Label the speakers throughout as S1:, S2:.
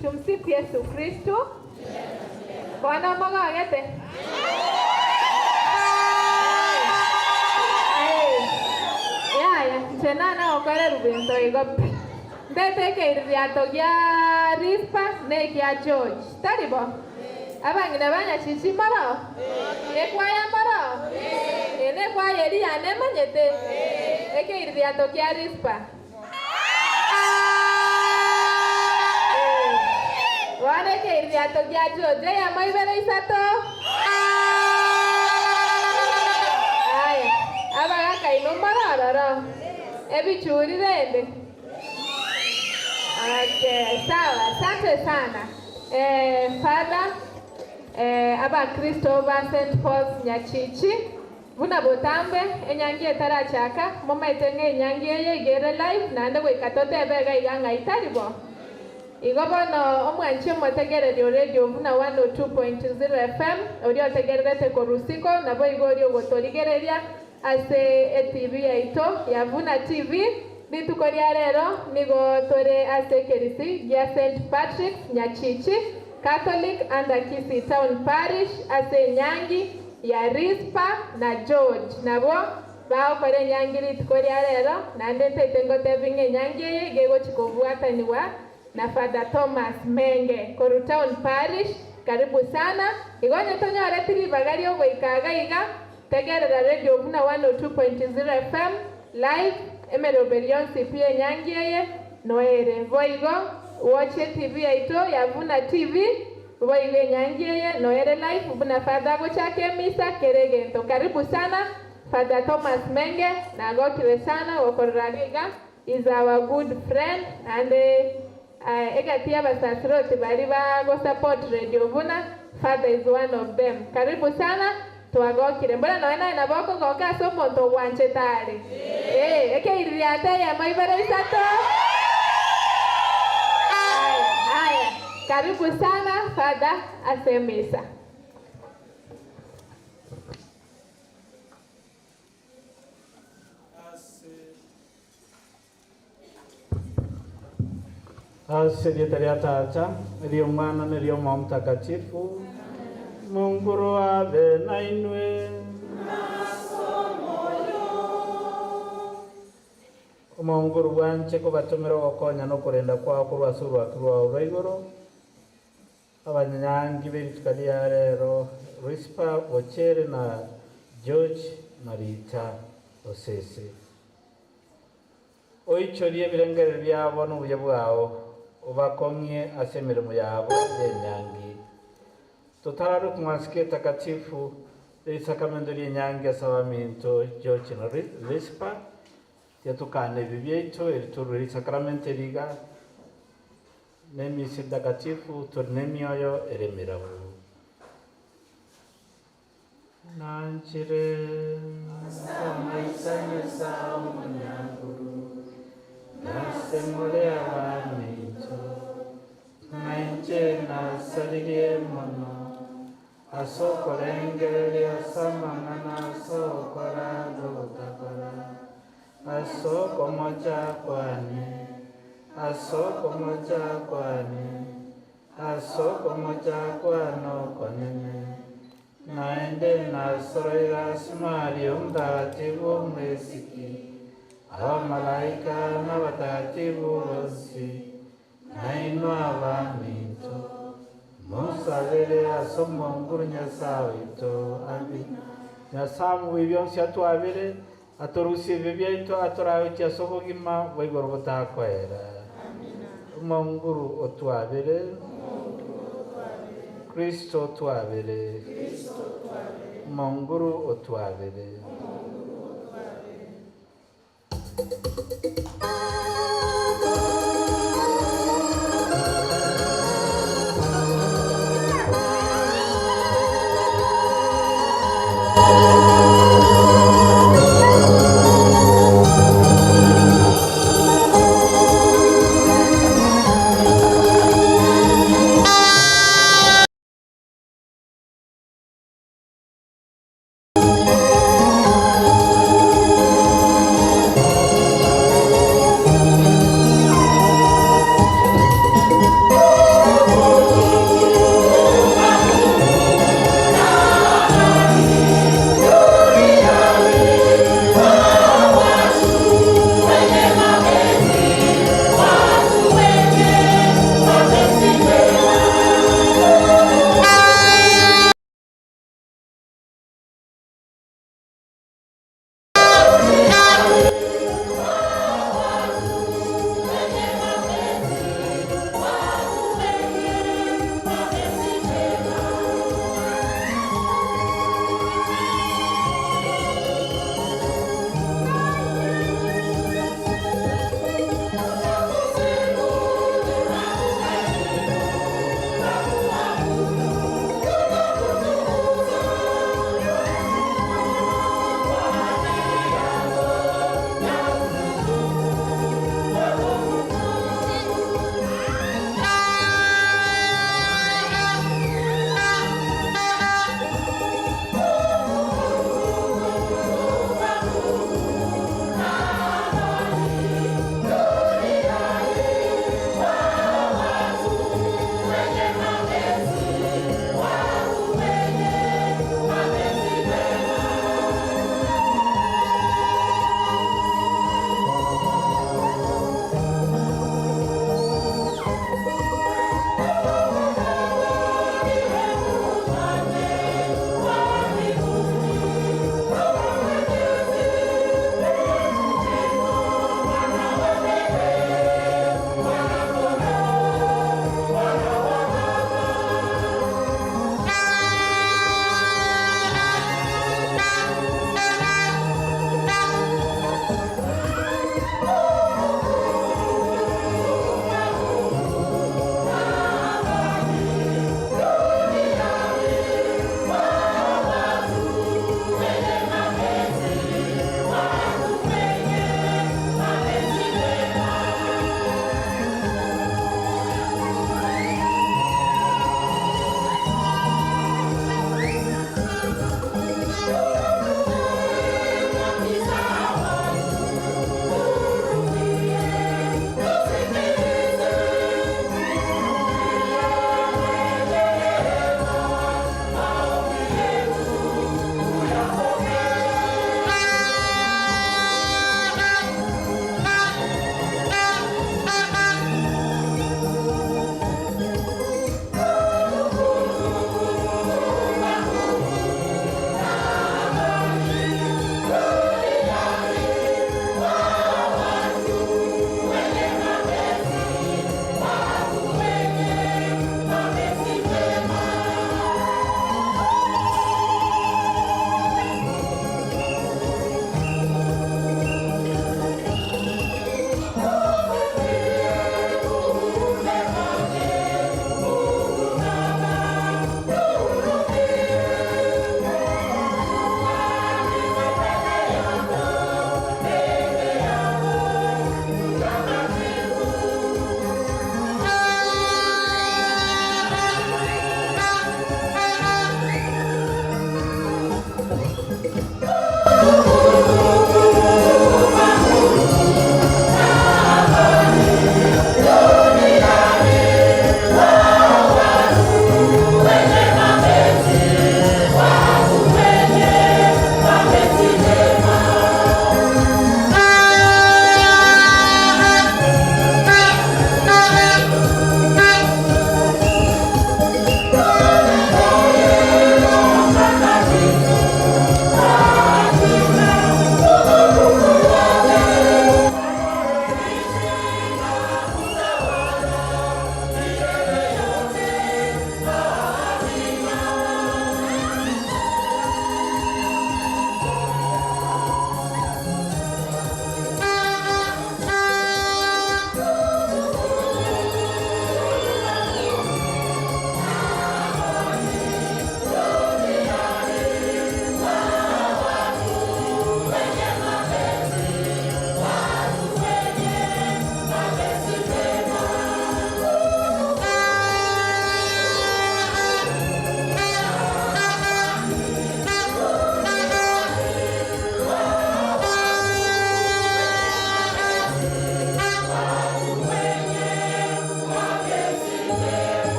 S1: Tumsifu Yesu Kristo. Bwana Mungu agete. Tena na okare rubento igope. Ndete ke iriato ya Rispa ne ya George. Taribo. Abangina banya chichi maro. Ekwaya maro. Ene kwa yeri ane manyete. Eke iriato ya Rispa. Wane ke iriato ya George ya mai bere isato. Aya. Abaga kaino maro. Ebi churi rende. Okay, sawa. Asante sana. Father, aba Kristo ba St. Paul's Nyachichi. Vuna botambe enyangie tarachaka. Mama itenge enyangie ye gere live nande we katote bega iganga itaribo. Igobono omwanche motegere radio vuna 102.0 FM. Odio tegere te korusiko nabo igorio gotorigereria ase TV yaito ya Vuna TV. Nitukoria rero nigo tore ase kerisi ya St. Patrick Nyachichi Catholic under Kisii Town Parish ase nyangi ya Rispa na George nabo bao kore nyangi nitukoria rero nande tetengo tebinge nyangi gego chikobuataniwa na Father Thomas Menge Koru Town Parish. Karibu sana igonye tonyore tiri bagari ogoikaga iga tegerera radio Vuna 102.0 FM live emero belionsi pia nyangieye noere voigo watch TV aito ya Vuna TV voigo nyangieye noere live Vuna Father go chake misa keregento. Karibu sana Father Thomas Menge na gokire sana wakorragiga is our good friend and egatia basasroti bari ba go support radio Vuna. Father is one of them. Karibu sana tuagokire mbona noena na boko goka so monto wanche tare eke iriate ya maibere isato. Haya karibu sana Father asemesa.
S2: Asedietaria tata ndio mwana ndio Roho Mtakatifu. Mungu abe na inwe Mungu wanche ko batumira gokonya no kurenda kwa kurwasuru akirwa urayigoro abanyangi berikalia rero Rispa Ochere na George Marita Osese oichorie ebirengere byabo n'obuya bwao obakong'ie ase emirimo yabo y'enyangi totarare kumwasikia takatifu eisakramento ry'enyangi ase abaminto George na Rispa tiatukane ebi byaitu eriturire eisakramento eriga n'emisi takatifu turi n'emioyo eremerabu nanchire amaisanyesa omunyanguru nasemule abaminto nainche nasalirie mono asokorengereria samang'ana asokora gotakora asokomocha kwani asokomocha kwani asokomocha kwano konene naende nasoroira simario mutagatifu mwesiki abamalaika n'abatagatifu bose nainua abaminto musabire ase omonguru nyasaye waitu amina nyasaye mubi byonsi atwabire atorusie ebyo byaitu atoragokia ase obogima bwa igoro botakwera omonguru otwabire Kristo otwabire omonguru otwabire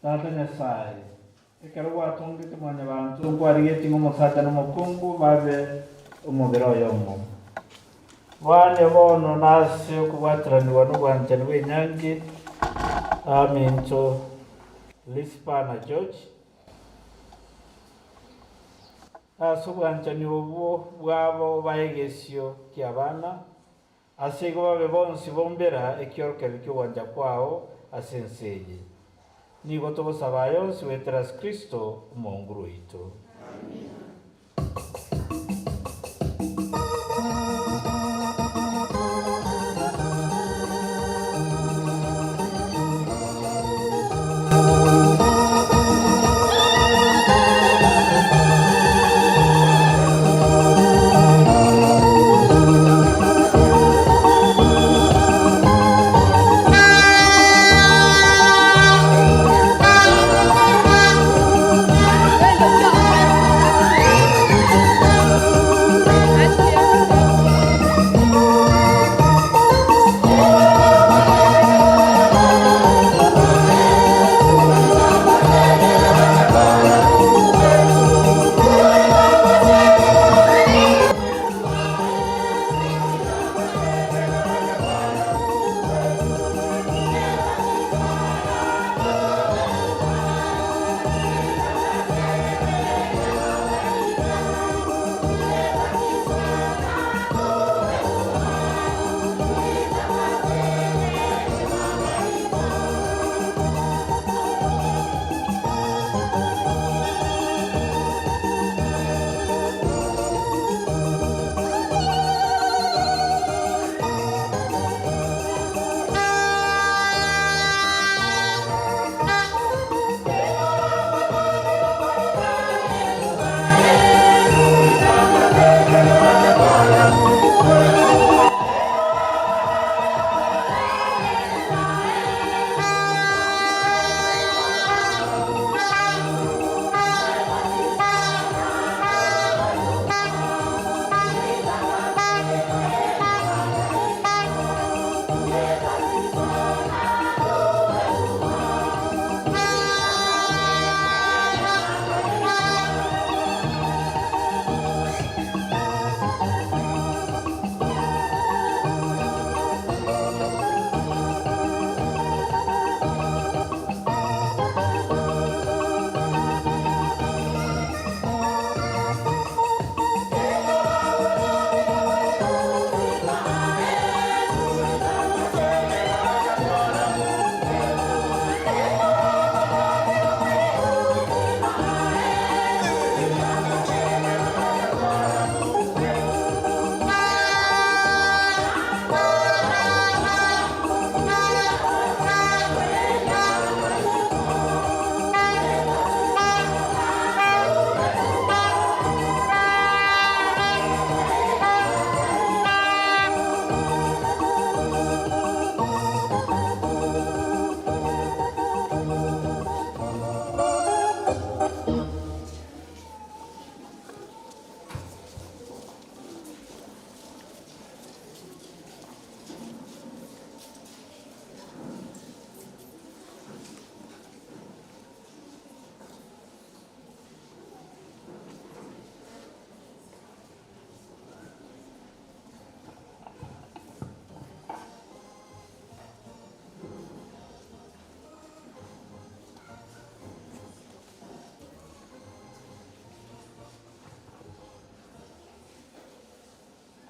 S2: Tata Nyasaye ekero gwatungite mwanya bantu nkwarigeti ng'omusata n'omukungu babe omubiri oyo omo bwane bono nase okubwatiraniwa n'obwanchani bw'enyangi aminto Lispa na George ase obwanchani obwo bwabo baegesio kia bana ase igo babe bonsi bombera ekiorokero ki'ogwancha kwao ase ense eye nigo togosaba yonsi weterasi Kristo omonguru oito.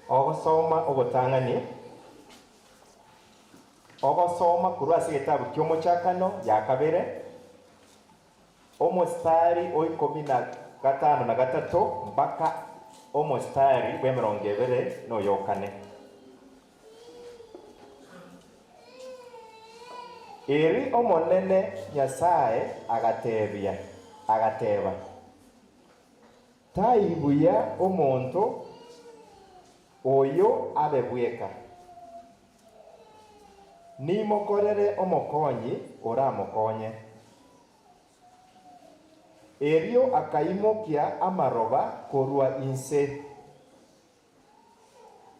S3: Ogosoma ogotang'ani ogosoma kurwa ase egitabu ki'omochakano ya kabere omostari o 15 mpaka omostari bwa 20 noyokane. Eri omonene Nyasaye agateba taibuya omonto oyo abe bweka nimokorere omokonyi oramokonye. Erio akaimokia amaroba korwa inse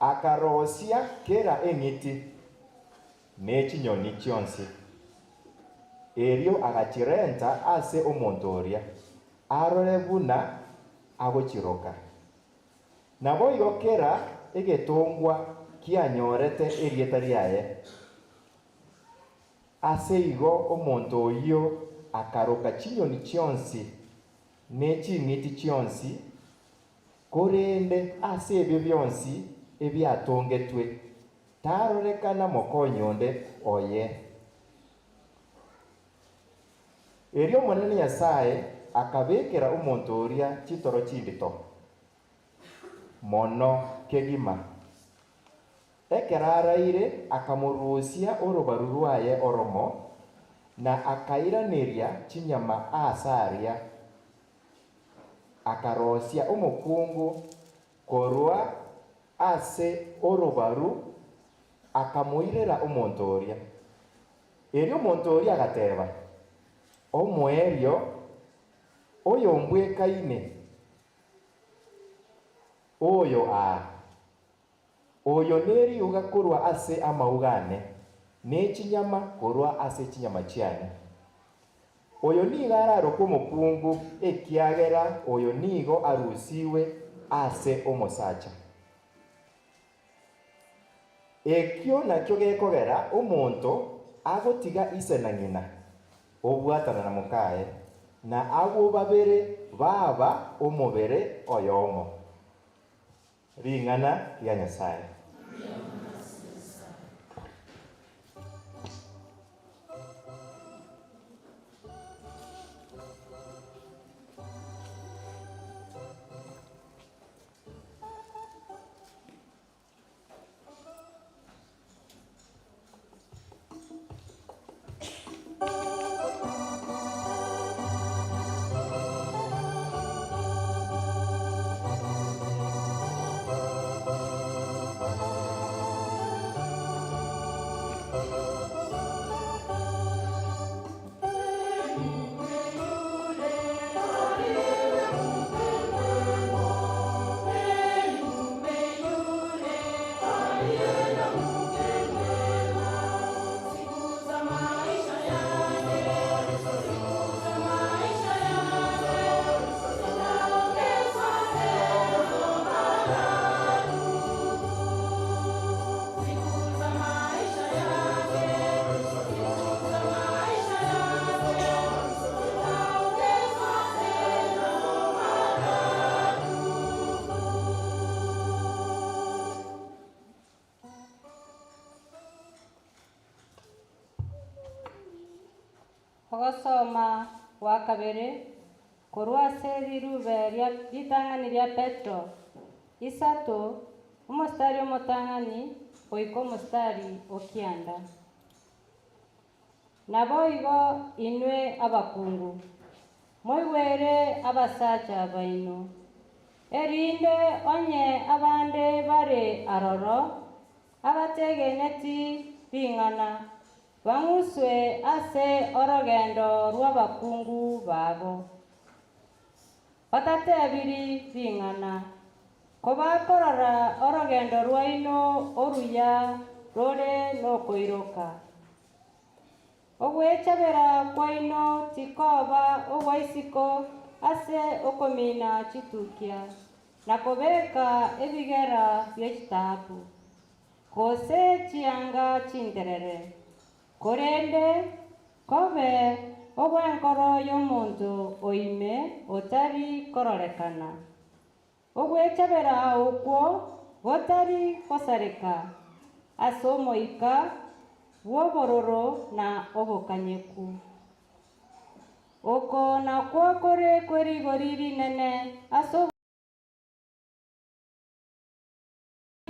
S3: akarosia kera eng'iti n'ekinyoni kyonsi erio agachirenta ase omonto oria arore buna agochiroka. Nabo igo kera egetongwa kianyorete erieta riaye ase igo omonto oyio akaroka chinyoni chionsi ne ching'iti chionsi korende ase ebio bionsi ebiatongetwe tarorekana mokonyonde oye. Erio omonene Nyasaye akabekera omonto oria chitoro chindito mono kegima ekera araire akamorusia orobaru rwaye oromo na akairaneria chinyama asaria akarosia omokungu korwa ase orobaru akamoirera omonto oria. Erio omonto oria agateba omoerio oyo mbwekaine oyo oyo neriuga korwa ase amaugane ne chinyama korwa ase chinyama chiane. Oyo nigo araroka omokungu ekiagera oyo nigo arusiwe ase omosacha. Ekio nakio gekogera omonto agotiga ise na ng'ina obwatana na mokaye na abo babere baba omobere oyomo. Ring'ana ria Nyasaye.
S4: Ogosoma wa kabere korwa ase rirube ritang'ani ria Petro isato omostari omotang'ani oiko omostari okianda. Nabo igo inwe abakungu moigwere abasacha baino erinde onye abande bare aroro abategeneti bing'ana bang'uswe ase orogendo rw'abakungu babo batatebiri bing'ana kobakorora orogendo rwaino oruya rore nokoiroka. Ogwechabera kwaino tikoba ogwaisiko ase okomina chitukia na kobeka ebigera bya chitabu kose chianga chinterere korende kobe obwenkoro y'omonto oime otari kororekana. Ogwechabera okwo gotari kosareka ase omoika bw'obororo na obokanyeku. Oko nakwo kore kwerigori rinene ase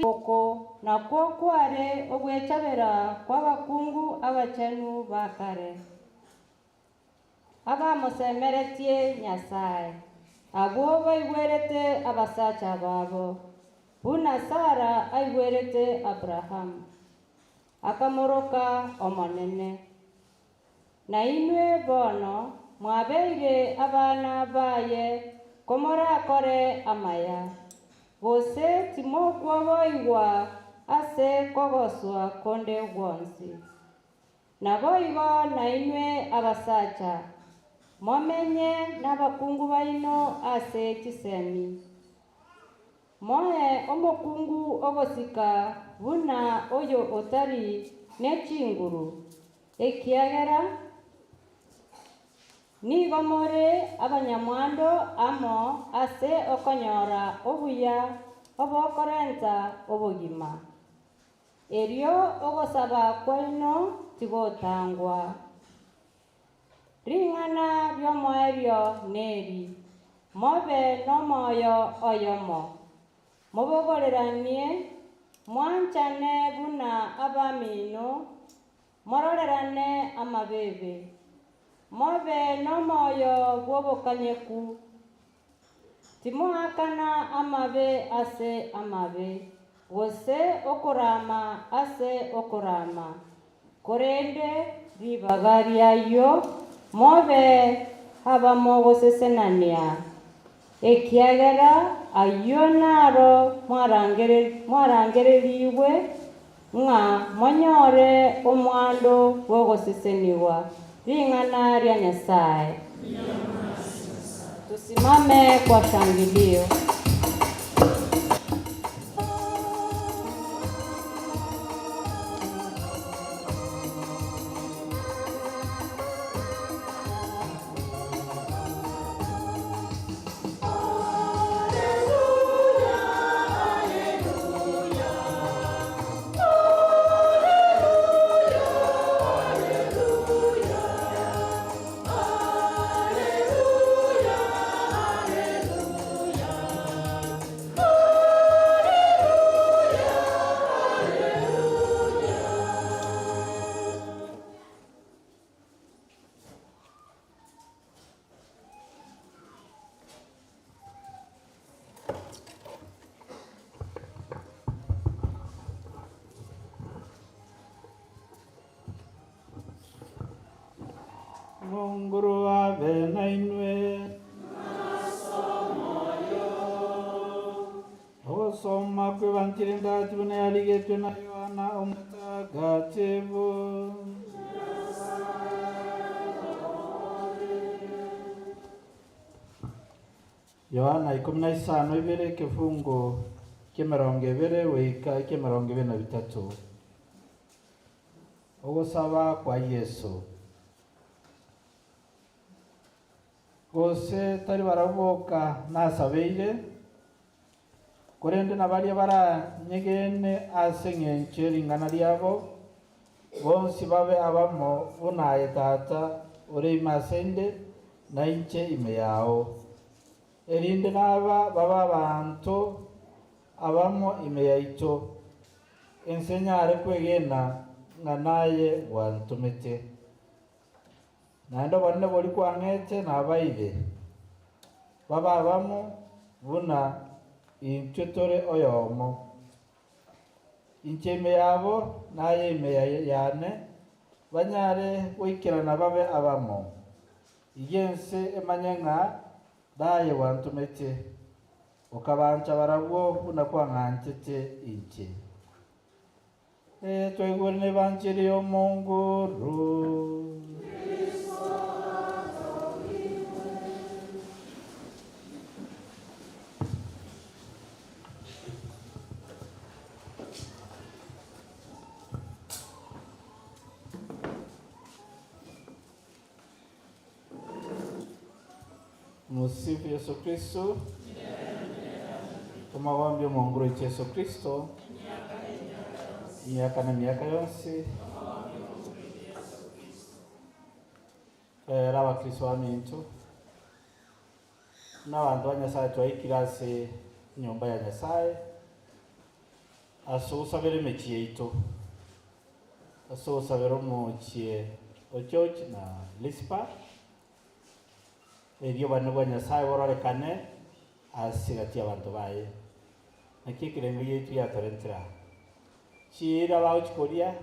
S4: oko nakwo kware ogwechabera kw'abakungu abachenu bakare abamosemeretie Nyasaye abo baigwerete abasacha babo buna Sara aigwerete Abrahamu akamoroka omonene. Na inwe bono mwabeire abana baye komorakore amaya gose timokwa boigwa ase kogoswa konde gwonsi naboigo nainwe abasacha momenye n'abakungu baino ase chisemi moe omokungu ogosika buna oyo otari n'echinguru ekiagera nigo more abanyamwando amo ase okonyora obuya obokorenta obogima erio ogosaba kwaino tigotangwa ring'ana riomoerio neri mobe n'omoyo oyomo mobogoreranie mwanchane buna abamino mororerane amabebe mobe n'omoyo bw'obokanyeku timoakana amabe ase amabe gose okorama ase okorama korende ribaga riayo mobe habamo gosesenania ekiagera ayo naro mwarangereriwe ng'a monyore omwando gwogoseseniwa ring'ana ria Nyasaye. Tusimame kwa shangilio.
S2: Munguru abe nainwe osoma kwebankirinda tune aligetwe na Yohana omutagatifu Yohana 15:2 kifungu k'emirongo 2 wika k'emirongo 23 ogosaba kwa Yesu gose tari baraboka nasabeire korende nabaria baranyegene ase ng'encho ering'ana riabo bonsi babe abamo bunaye tata ore ime asende na inche ime yao erinde naba baba abantu abamo ime yaito enseñare kwegena ng'anaye gwantumete naendo bonne bori kwang'ete nabaire baba abamo buna intwe tore oyomo inche ime yabo naye ime yane banyare goikirana babe abamo igense emanye ng'a daye gwantumete okabancha barabwo buna kwang'anchete inche twaigure n'evancheri y'omonguru Msifu Yesu Kristo. Kama wambia mwanguru iti Yesu Kristo. Miaka na miaka yonsi. Rawa Kristo wa mintu. Na wandu wa Nyasaye twaikirase nyumba ya Nyasaye. Aso usabere mechie ito. Aso usabere mochie ochoch na lispa. Erio bana bwa Nyasaye bororekane asigati abantu baye nakikirengo yetu ya torentira chira bauchikoria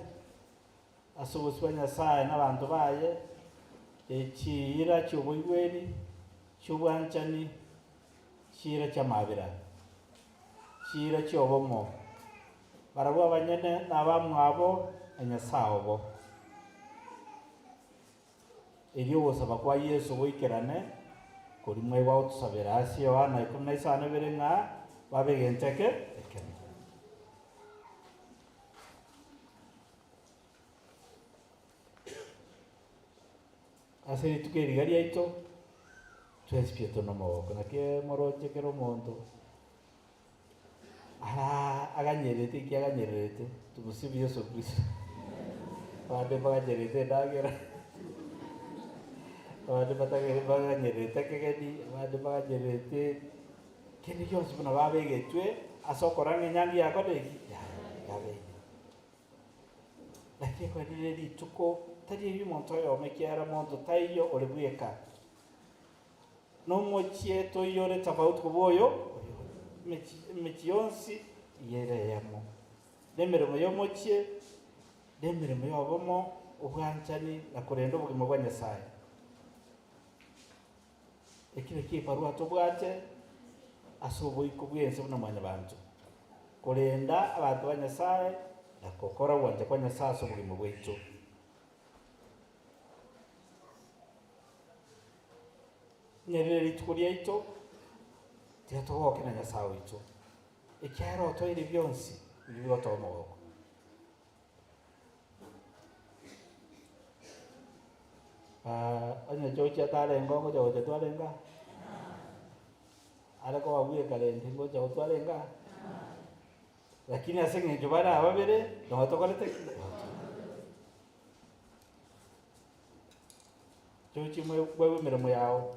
S2: asoboswa Nyasaye n'abantu baye echira cy'obuigweri cy'obwanchani chira cy'amabira chira cy'obomo barabwa abanyene n'abamwabo Nyasaye obo eri ogosaba kwa Yesu goikerane kori mwaiga gotusabera ase Yohana 15:2 ng'a babe egenteke ekemo. Ase rituko eriga riaito twesipie tono amaboko naki morochekera omonto aganyerete iki aganyerete tumusifu Yesu Kristo. Abande baganyerete endagera, abande baganyerete ekegeni, abande baganyerete kende gionsi buna babegetwe ase okoranga enyangi yako neki yabeire. Lakini kwarire rituko tari ebi omonto oyome kiara omonto taiyo ore bweka nomochie toiyo ore tofauti koba oyo emechi yonsi iyereyemo na emeremo y'omochie na emeremo y'obomo obwanchani na korenda obogima bwa Nyasaye. Ekio naki ebarua tobwate ase oboiko bwense buna mwanyabanto korenda abanto ba Nyasaye na kokora gwanja kwa Nyasaye ase obogima bwaitu. Nyerere rituko riaito tiga togoke na Nyasaye waitu ekiara otoire bionsi bigotoa omogoko. Onye chochi atarenga ngoja gocha twarenga ariko wabweka rende ngoja gotwarenga lakini ase ng'encho bare ababere notokorete chochi mwewe emeremo yao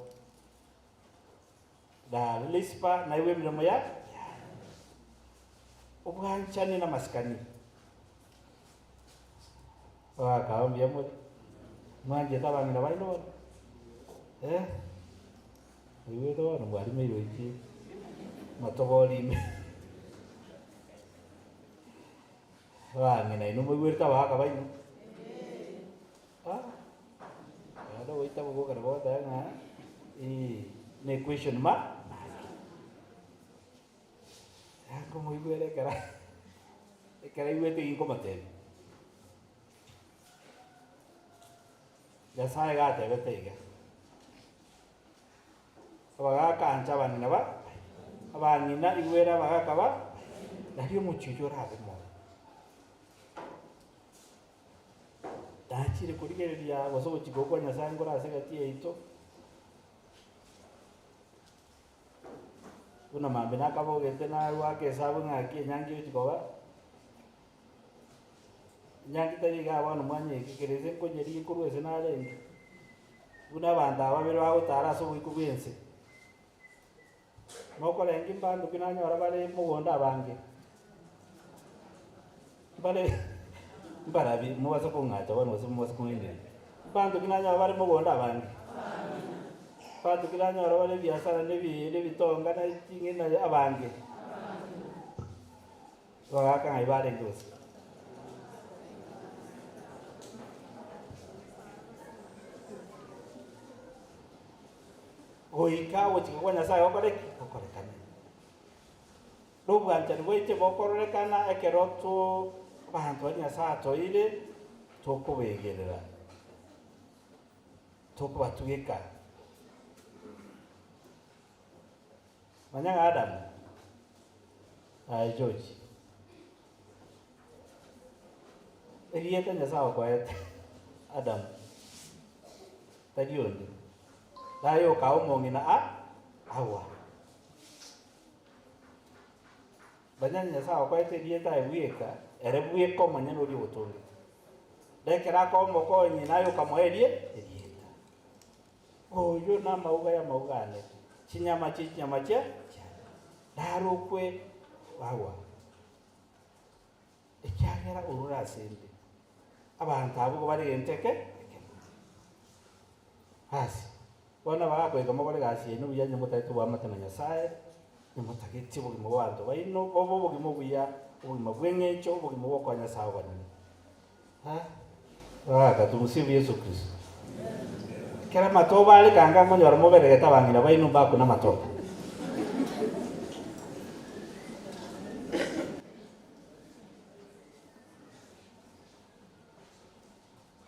S2: na lispa na iwe emeremo ya obwanchani na masikani wakaombia muri mwanje tabang'ina baino iwe tono mwarimeirwe iki matogorime bang'ina ino mwigwete abaka baino ado goita bogokana bogotaya ng'a ne question mark yango mwigwere ekera igwete ginkomatebi Nyasaye gatebete iga abagakancha abang'ina ba abang'ina igwere abagakaba nario omochicho orabe mono dachire korigereria gose ogochika okwa Nyasaye nkore ase egati yaito buna mambe nakabogete narwaka esabu ng'aki enyangi ochikoba enyangi tari iga bono mwanya eke kerese nkonyeria ekorwa ase narenge buna abanto ababere bagotara ase oboiko bwense mokorengi mbanduki nanyora bare mogondo abange bare mbarabi mubase kong'acha bono gose mubase kong'enderia mbanduki nanyora bare mogondo abange mbanduki nanyora bare ebiasara na ebitonga na ching'eni na abange bagaka ng'ai barenge gose goika gochika kwa Nyasaye gokoreki gokorekana nobwanchani bwaite bokororekana ekero abanto ba Nyasaye atoire tokobegerera tokobatugeka manyaga Adamu George eriete Nyasaye okwaete Adamu tarionde dayo kao mong'ina awa banyanya Nyasaye okwaete erieta ebweka ere bweka omonyene oria ogotongete lekera komokonyi nayo kamoerie erieta oyo na amauga ya maugane chinyama chia narokwe awa ekiagera orora asende abantu abo bari genteke hasi bona bagakoika mogore gasi eno buya nyamotagete bwamate na Nyasaye nyamotagete obogima bwa banto baino obo obogima buya obogima bweng'encho obogima bwa kwa Nyasaye bwanene tumusifu Yesu Kristo kera matoba ali kanga ngonyora moberegete abang'ina baino mbakuna matoba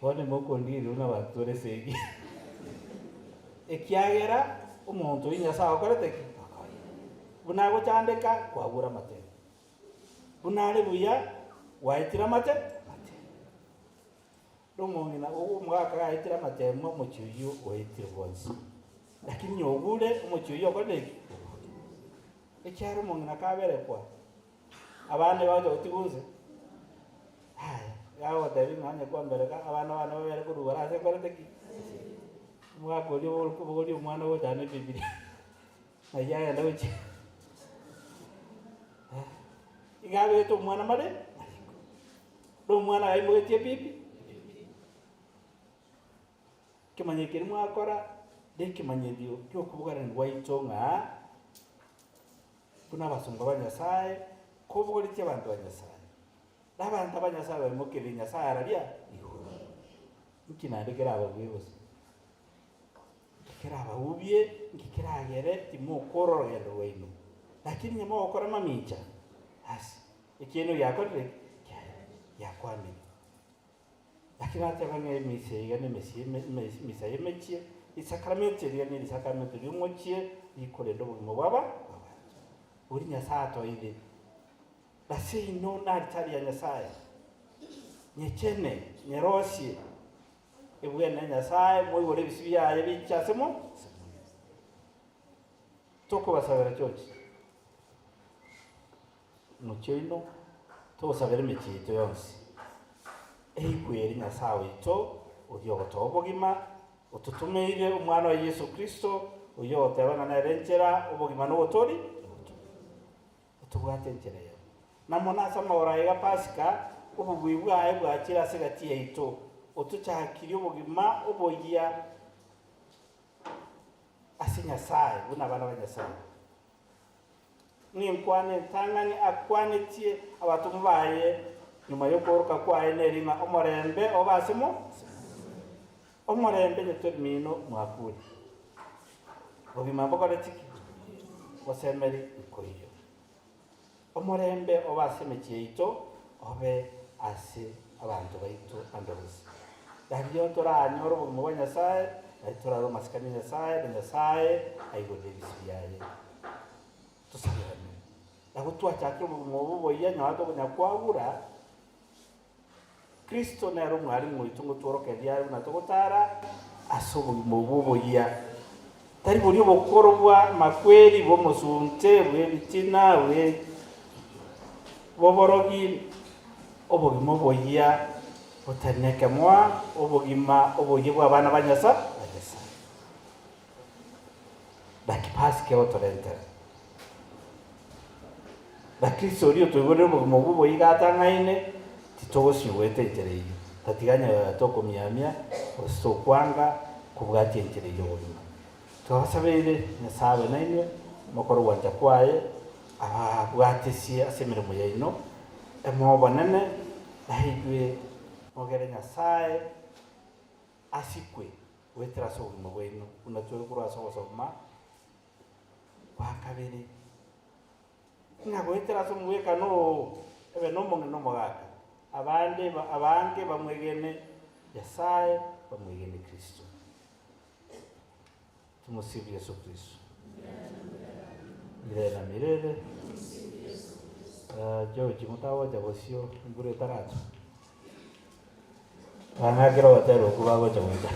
S2: bone mokondiri una batore segi ekiagera omonto inyasaye okorete ki buna gochandeka kwabura matemo buna ari buya waitira matemo romongina uwo mwaka gaitira matemo mochuyo waitira bonsi lakini nyogure mochuyo okorete ekyaro mongina kabere kwa abana baje otiguze haya yawo dabi nganye kwa mbere ka abana babere kurugara ase korete ki mwaka uli umwana wo dane bibiri ayaya ndawiche igabe to mwana mare do mwana aimugetie bibi kimanyekiri mwakora dekimanyedio kyo kubugara ndwaitonga kuna basonga banyasaye kubugoritie abantu banyasaye n'abantu abanyasaye bamukiri nyasaye araria ihura mukinandikira ababwibuze kira abubye ngikiragere timukororogendo wenu lakini nyama okora mamicha asi ikintu yakorire yakwami lakini atebanye mise yane misa yemekie isakramento yane isakramento y'umukie ikorendo mu baba uri nyasato ide basi no naritari ya nyasaye nyekene nyerosie ebwene nyasaye moyore bisibiyaye bicyasemo toko basabira cyoki mucyino to sabira mikito yonse eikweri nyasawe to uyo gotobogima ututumeire umwana wa Yesu Kristo uyo otabana na renchera ubogima no otori utubwatenchera yo namona sama oraiga pasika ubugwibwa bwakira segati yito otuchakiri ubugima ubogia asinya sai buna bana banyasaye ninkwane tangani akwanetie abatumbaye nyuma yo koroka kwaye neringa omorembe obasimo omorembe nyetomino mwakuri ubugima bokoretiki wasemeri ikoyo omorembe obasemekie ito obe ase abantu baito andobose dario toranyoro mu banyasaye toraro maskani nyasaye nyasaye ayigode bisiyaye tusabirane agutwa cyakyo mu bubo yanyato kunyakwagura Kristo nero mwari mu itungo toroke lyari natogotara asobo mu bubo ya tari buri bokorwa makweri bo musunte we bitina we boborogi obogimo boya utaneke mwa obogima obogibwa abana banyasa bakipasike otorente bakristo rio tugore obogimo bubo igatangaine titogosi wetetereye tatiganya toko miamia osokwanga kubwati entereye obogima twasabire nyasabe naine mokoro wanja kwaye abwatisi asemere muyaino emobonene ahigwe mogere nyasaye asikwe weteraso mu bweno unatwe kurasa wasoma wakabere ngabo weteraso muweka no ebe no mogaka abange bamwegene nyasaye bamwegene Kristo tumusifu Yesu Kristo mirere George mutawa jabosio ngure taratu anagero watero kubago chamuta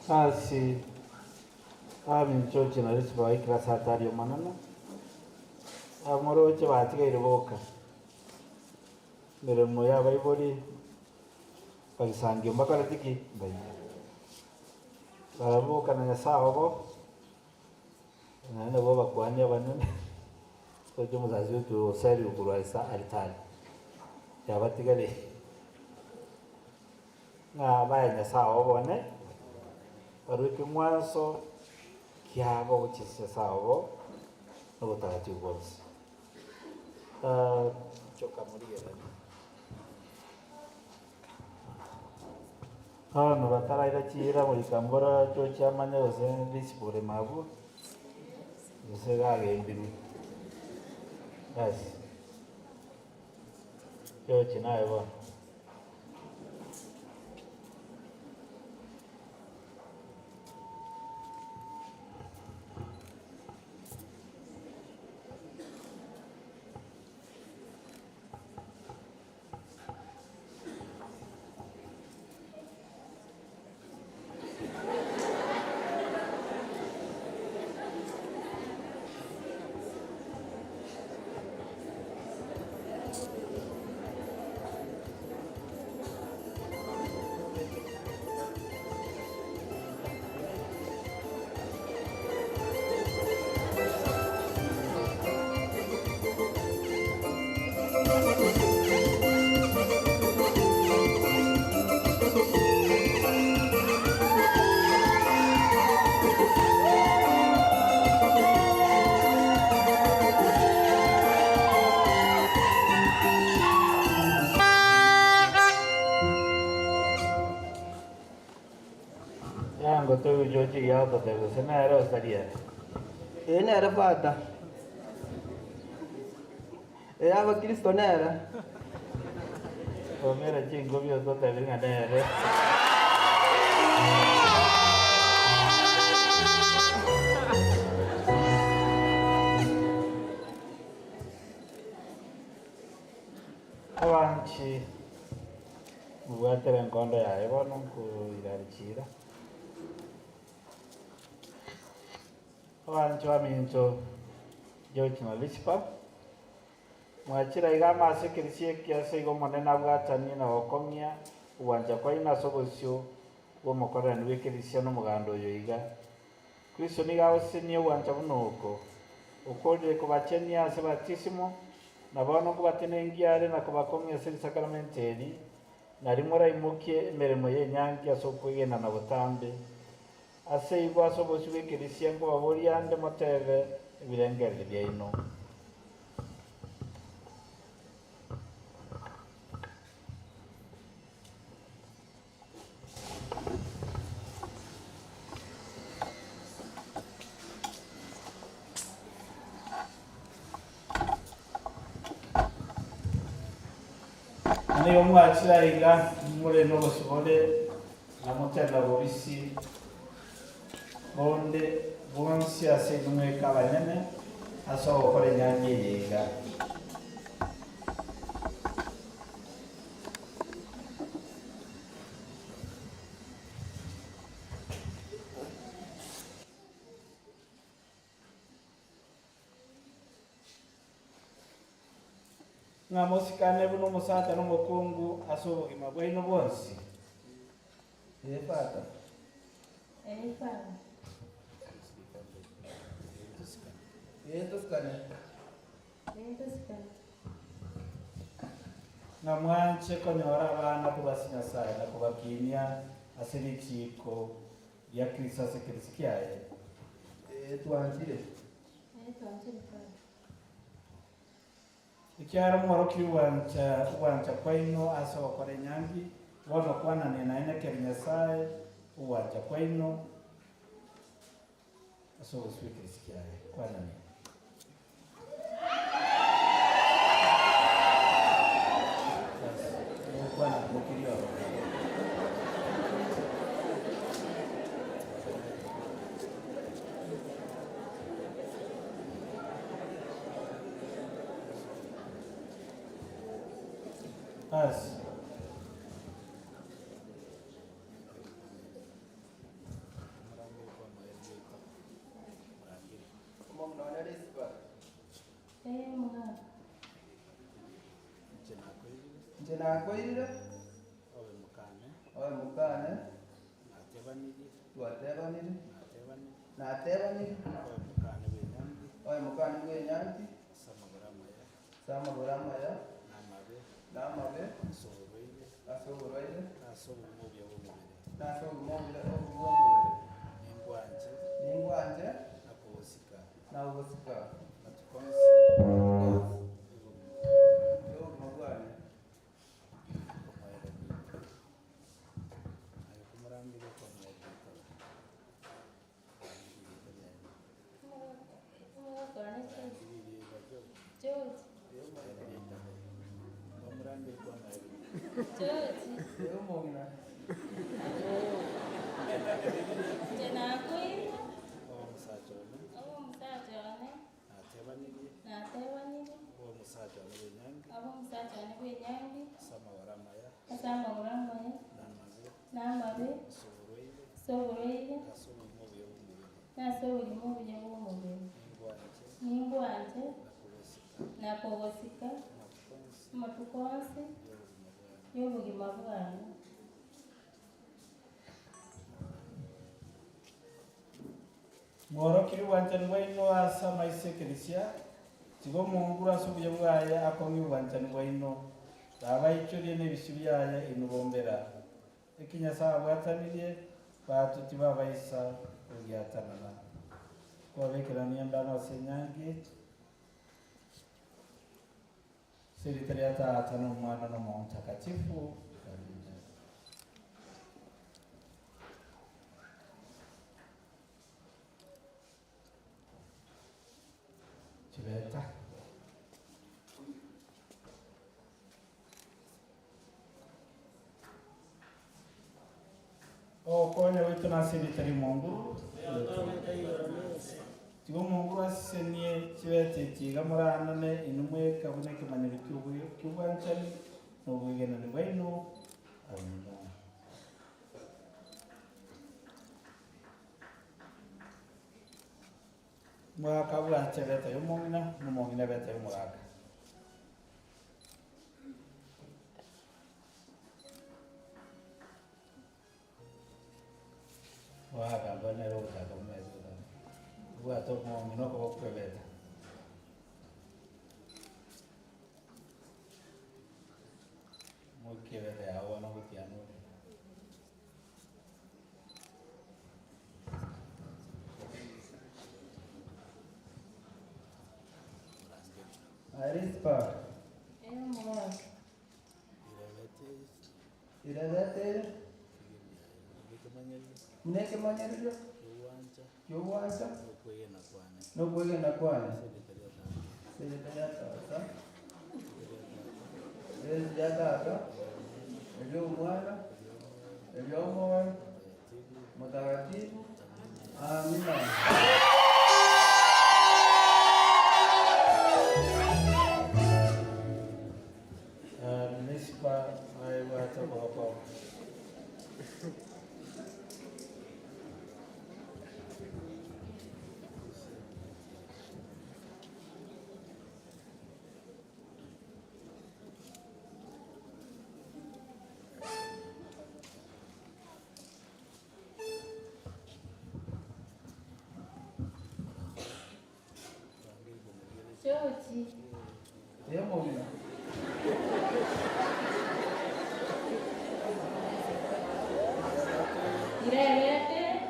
S2: Sasi aminchochi narisi baikira satario manana amoroche batigaire boka mirimo y'abaibori bagisangia mbakaratiki baraboka na nyasaho bo nane bo bakwania banene soje muzazi wetu sari ukurwaisa alitari yabatigare na baya nyasaho bone baruke mwanso kiabo guchisya sawo no butagatifu bwose choka muriera no bataraira chira muri kambora cyo cyamanya bose disipure mabu ese gagembiru yes cyo kinaye bo Gotovo Joji Yauta Devo, se ne era ostaria.
S5: E ne era fatta. E aveva Cristo nera.
S2: Come era cinque mio tote venga nere. Avanci. Vuoi incontro a Evo, non puoi iraricira. Avanci aminto George Malispa. Mwachira igama asekirisiye kiase igo monena bwatani na okomia uwanja kwa ina sogosyo wo mokorani wekirisiya no mugando yoiga. Kristo ni gawo sini uwanja bunoko. Ukode kubachenia ase batisimo na bono kubatenengiare na kubakomia siri sakramenteri na rimora imukie emeremo yenyangi asokwigena na butambe. Ase igo asobosyo wekirisiya ngo baboriande motebe ebirengere byaino. Ni omwachira iga mure no bosibole na motela bobisi bonde bonsi ase gumwe kabanyene aso okore nyange yiga ng'amosikane buno omusata n'omukungu ase obogima bwaino bwonsi.
S5: Fata. Tusikane.
S2: Ng'amwanche konyora abana kubasi Nyasaye na kubakinia ase richiko ya Kristo ase Kristo kiaye.
S5: Twanchire.
S2: Ikiara mworoki uwanja kwaino ase okore nyangi wono kwanania naene keri Nyasaye uwanja kwaino ase ogoswa Kristo kiaye kwanania. As
S5: Njenakoirire. Owe mukane. Twatebanire. Natebanire. Owe mukane bw'enyangi. Samagora amaya. Namabe. Ase oburwaire. Nase obumobire obw'omubiri. Ningwanje. Nakubusika. Obugima bwane. Ningwanje. Nakubusika. Matukonsi. Y'obugima bwane.
S2: Mworoki uwanja bwaino ase amaise Ekeresia tigo munguru ase obuya bwaye akong'e uwanja bwaino abaichorie n'ebisio byaye inibombera eki Nyasaye abwatanirie batuti babaisa ogiatanana kwabekerania endano ase enyangi serita ria Tata n'Omwana n'Omoho Mutakatifu. Chibeta okonya witu nasirita rimonguru tigo monguru asenie chibete chiga muranane inumwe kabone kimanyiro cy'ubwanchani n'obwigenane bwaino. Amina. Mwaka bwanche beta y'omong'ina n'omong'ina beta y'omuraka. Wagamba nero obutaka omumezi bwate omong'ina okuba okukwebeta. Mukebeta yawe n'ogutianure.
S5: Arispa. Irebete. Muneke manyariro. Y'uwanja. N'okwegenda kwane. Serita ya Tata. Serita ya Tata. Eby'Omwana. Eby'Omwoyo Mutakatifu. Amina.
S2: Nispa aiwata baba.
S4: Ochi.
S5: Yo muna.
S4: Irerete.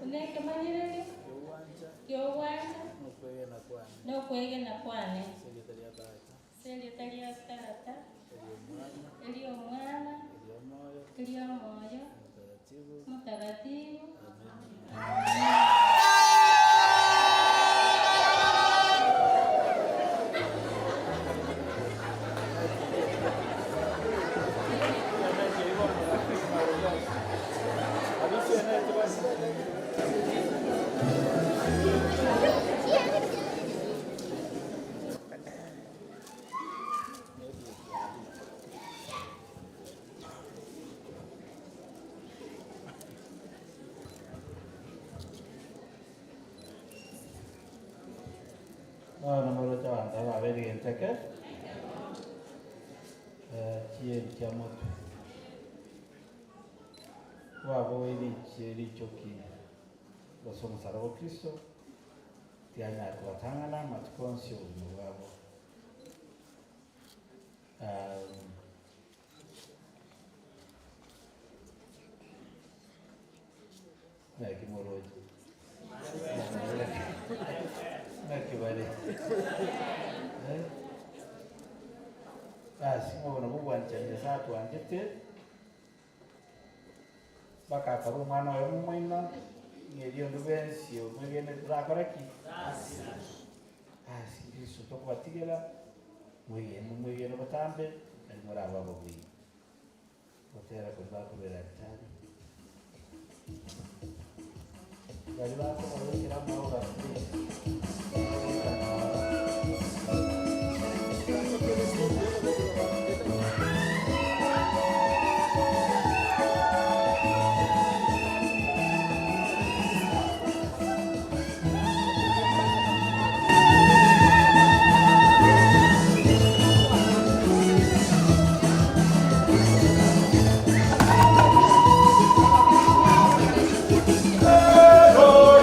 S4: Uneke manirere. Kiowanja. No kwege na kwane. Selio talia tata. Elio mwana. Elio moyo. Mtakatifu.
S2: Numero davanti, allora vedi che te che chiamo qua voi dice che lo sono sarò Cristo ti hai nato la tangana ma ti consio nuovo che moro che vale si muovono buwanca ne sa to anjete baka karu mano yo moino ne dio dube si o me viene tra coraki si Cristo to kwatigela muy bien batambe el morava bobi potera ko ba ko vera tani gari ba ko mo kira mo ga
S6: Oh,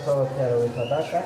S2: tutawatera we sadaka.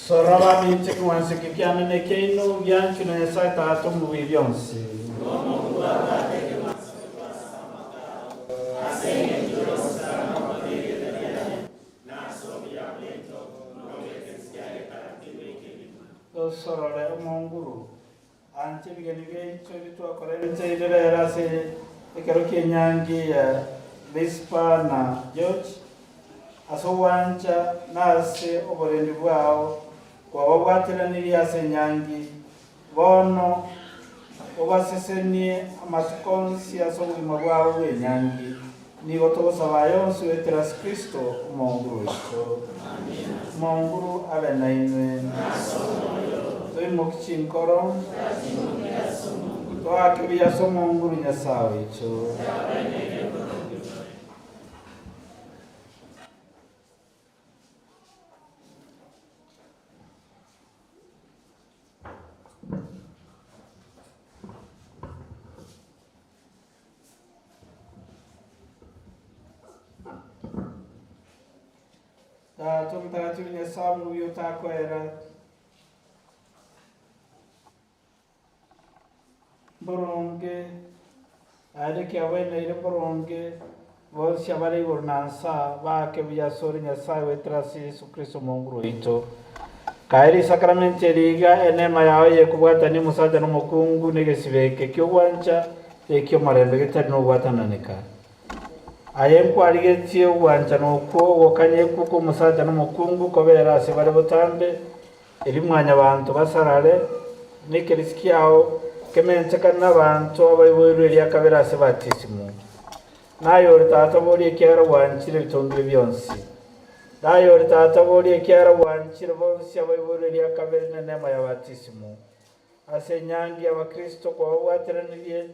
S2: Soraba binti kwanse kikiana ne keino bianchi no yesa ta to mu bionsi. Sorole monguru anche bigeni chori to korente idera se ekero kenyangi ya Lispa na George asowancha nase oborendi bwao kwa babwateraniri ase nyangi bono obasesenie amatukonsi asobulima bwabo bw'enyangi nigo togosaba yonsi weteras Kristo omonguru iso monguru abe nainwe toimokichinkoro toakibia so monguru nyasawe icho Tumtagatifu nyasamu uyutakwera boronge areke aweneire boronge bose abari bornansa bake byasori nyasaye wetrasi Yesu Kristo monguru ito kairi sakramente riga enema yawe yekubwatani musaja n'umukungu negesibeke kyobwancha ekyo marembe getari no bwatananeka ayempo arigetie ubwancha nuko wokanye kuko musaja n'umukungu kobera ase bari butambe eri mwanya abantu basarare nikeriskiao kemente kana abantu abayiboru eri akabera ase batisimu nayo tata bori kyara wanchire bitongire byonsi nayo tata bori kyara wanchire bonsi abayiboru eri akabera nema ya batisimu ase nyangi abakristo kwa wateraniriye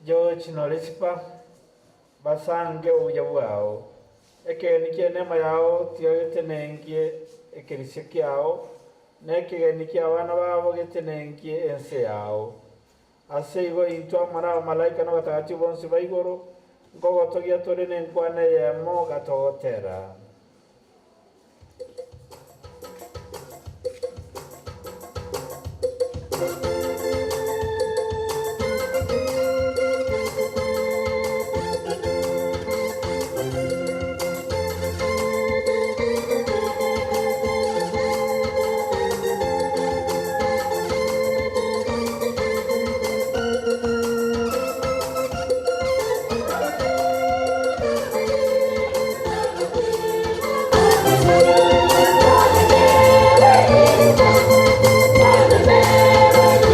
S2: George Norispa basange ubuya bwao ekeni nema yao tiyagetenengie ekerisye kyao nekigeni ky'abana babo getenengie ense yao ase igo into amara malaika n'abatagatifu bonse baigoro ngogotogia turi n'enkwane yemo gatogotera
S6: Amen.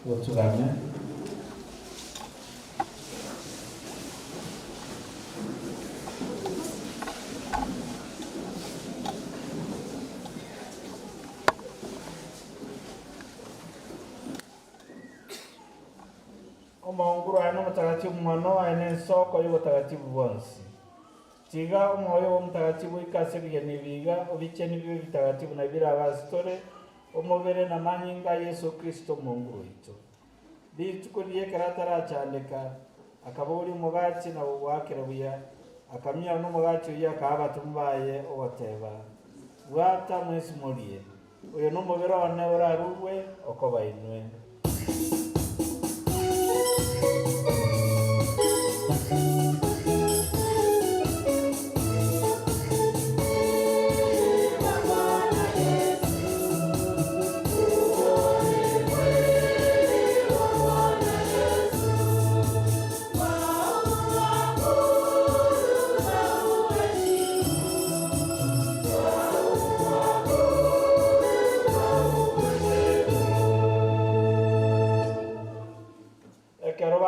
S2: Tutugane. Omonguru ano mtakatifu mwana ene soko y'ubutakatifu bwonsi. Tiga umwoyo w'umutagatifu ikasiriye nibiga obicheni byo bitagatifu na bira abasitore omubere na manyinga Yesu Kristo Mungu witu. Bitukuriye karatara cyandika akaburi mugati na wakira buya akamya no mugati ya kaba tumbaye oboteba. Wata mwesi muriye. Uyo no mubere wane uraruwe okobainwe.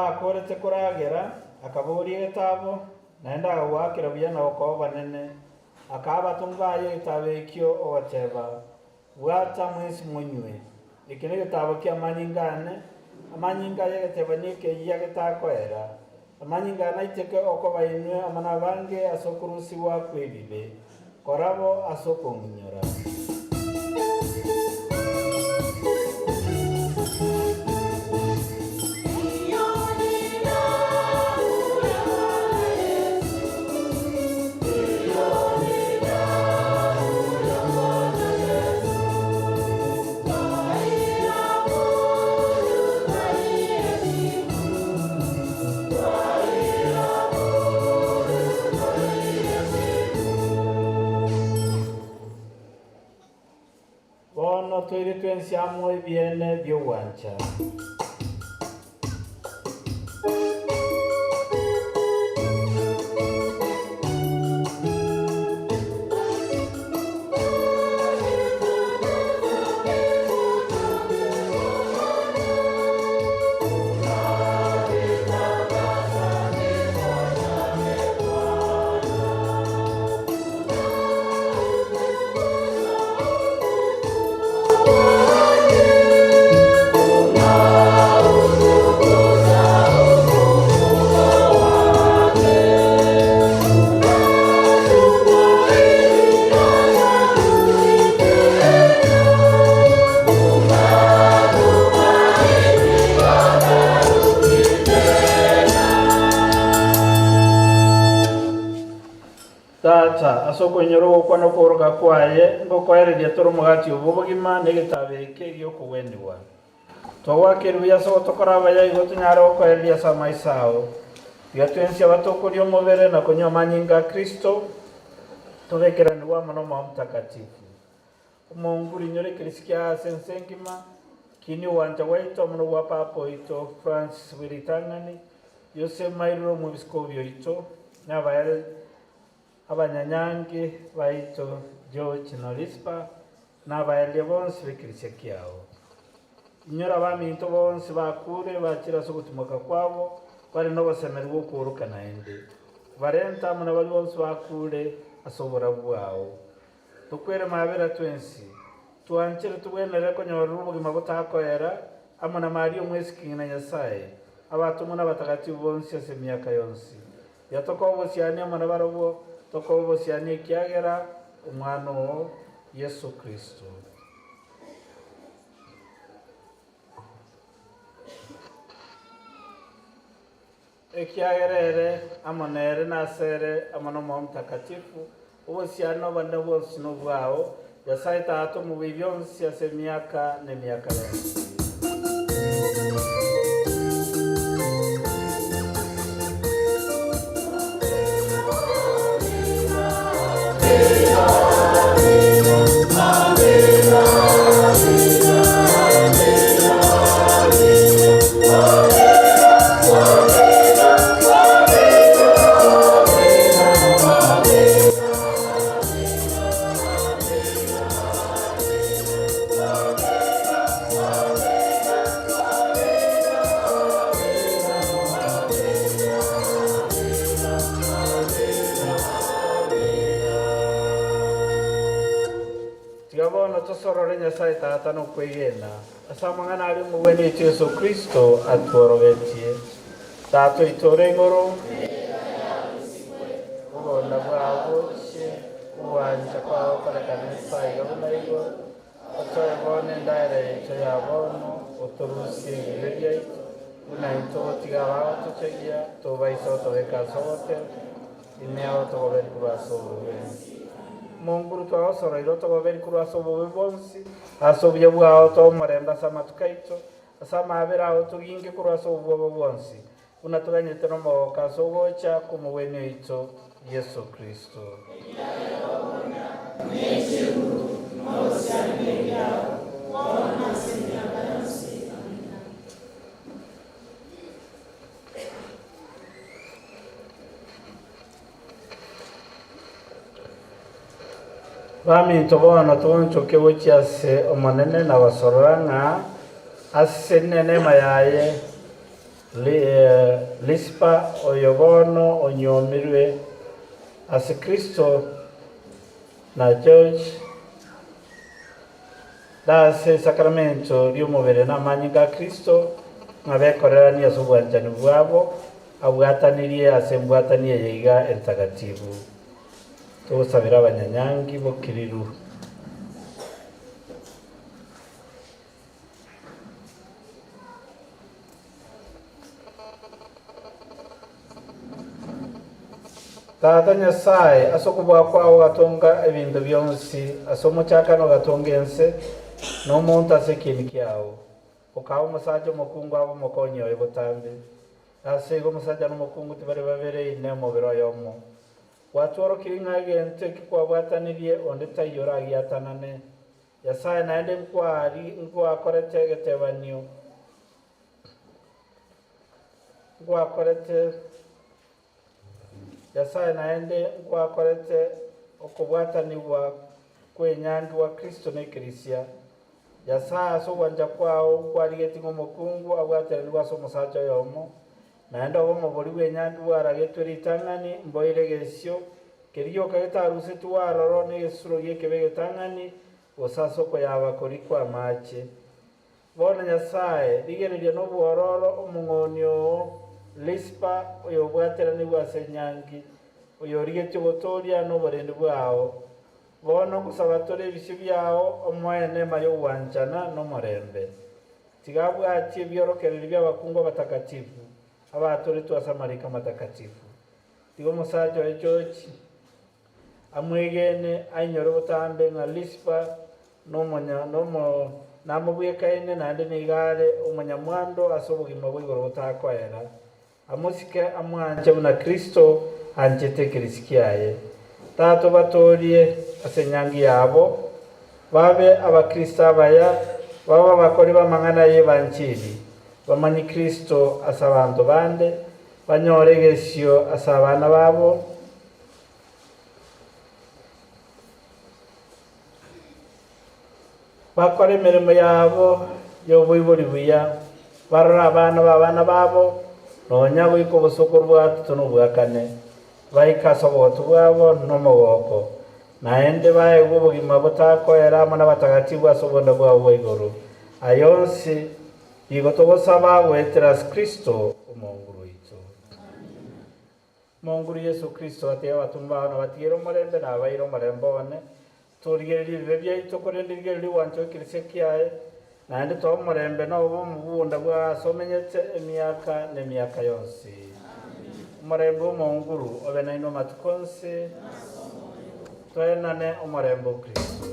S2: Akorete kuragera akaburi etabo naenda wakira byana okoba nene akaba tungaye itabekyo oteba wata mwisi munywe ikene gitabo kya amanyinga yeteba nike yagetakwera amanyinga naiteke okoba inwe amana bange asokurusi wa kwebibe korabo asokongunyora. Tuiri tuensiamo viene biowancha. Tata asoko nyoro kwa no koroka kwaye ngokwaere dia toro mugati ubugima negetabeke gyo kuwendiwa twawakeru ya so tokoraba ya igotunyaro kwa elia samaisao yatwensi abatokorio mubere na konyo manyinga Kristo tobekeranwa mono ma mtakatifu umonguri nyore krisikia sensengima kini wanja waito mono wa papo ito Francis Wiritangani Yose Mairo mu biskobyo ito nabaye abanyanyange baito George Norispa n'abayali bonse bikirishya kyao inyora baminto bonse bakure bakira so gutumuka kwabo bari no basemerwa kuruka naende barenta muna bali bonse bakure asobora bwao tukwere mabera twensi tuanchere tubwenere ko nyoru bugima butakoera amana Maria mwesi kingina Nyasaye abatumu n'abatagatifu bonse se myaka yonsi yatokobo cyane amana barobo tokobo cyane kyagera umwana wo Yesu Kristo. Ekiagerere amonere nasere amono mo mtakatifu ubusiano banda bose no bwao yasaita ato mu bibyonsi ya miaka ne miaka yose. bono tosorore Nyasaye Tata nokwegena ase amang'ana ari omobweni waitu Yesu Kristo atworogetie Tata oitore igoro obonda bwabo kuwanja kwao korekana Nyasaye iga buna igoro otoe bono endaera yaito ya bono otorusie ebibe biaitu buna into otiga bao tochegia tobaiso tobeka ase ogoteba imeo togoberi korwa ase obobwensi Monguru twagosoroire togoberi korwa ase obobe bonsi ase obuya bwao tomorembe ase amatuko aito ase amabere ao toginge korwa ase obwobo bwonsi buna toganyete nomogoka ase ogocha komobweni oito Yesu Kristo. Baminto bono tubonchoke gochi ase omonene na basorora ng'a ase enenema yaye Lispa oyo bono onyomirwe ase Kristo na George ase sakramento ry'omobere n'amanyi ga Kristo ng'abekorerania ase obwanchani bwabo abwatanirie ase embwatani eyeiga entagatifu togosabira abanyanyangi bokiriru. Tata Nyasaye ase okobua kwao gatonga ebinto bionsi ase omochakano gatonga ense n'omonto ase ekieni kiao okawa omosacha omokungu aba omokonyi oyo botambe ase igo omosacha n'omokungu tibare babereine omobere oyomo gwatworokirie ng'a egento eki kwabwatanirie onde taiyo agiatanane Nyasaye naende nkwakorete egetebanio Nyasaye naende nkwakorete okobwatanibwa kwenyangi wa Kristo na ekerisia Nyasaye ase ogwancha kwao kwarigetie ng'omokungu abwateranigwe ase omosacha oyomo naende obo omobori bwa enyangi bwaragetwe ritang'ani mboire gesio kerioka getaruseti waroro na egesuro giekebe getang'ani gose ase okoyaba kori kwa amache bono Nyasaye rigereria nobwororo omong'oni oo Lispa oyo obwateranigwe ase enyangi oyo origetie ogotoria n'oborende bwao bono gosaba tore ebisio biao omoe enema y'ogwanchana n'omorembe tiga abwatie ebiorokereri bia abakungu abatakatifu abatoretwe ase amarika matakatifu tiga omosacha oyo George amwegene ainyore botambe ng'a Lispa namobwekaine naende nigare omonyamwando ase obogima bwa igoro botakoera amosike amwanche buna Kristo anchete ekerisi kiaye Tata batorie ase enyangi yabo babe abakristo abaya baba abakori b'amang'ana y'evanchiri bamanyi Kristo ase abanto bande banyore egesio ase abana babo bakora emirimo yabo y'oboibori buya barora abana babo nonya goika obosokoro bwatuto n'obwakane baika ase obogoto bwabo n'omogoko naende baegwa obogima botakoera amo n'abatagatifu ase obonda bwabo bwa igoro ayonsi igo togosaba goetera ase Kristo omonguru oito. Monguru Yesu Kristo atiga abatumwa bao nabatigere omorembe nabaire omorembe one torigereria ebibe biaito korende rigereria ogwancha ekerisia kiaye naende toba omorembe nobo omobunda bwa ase omenyete emiaka n'emiaka yonsi omorembe omonguru obe naino amatuko nse twaenane omorembe o Kristo.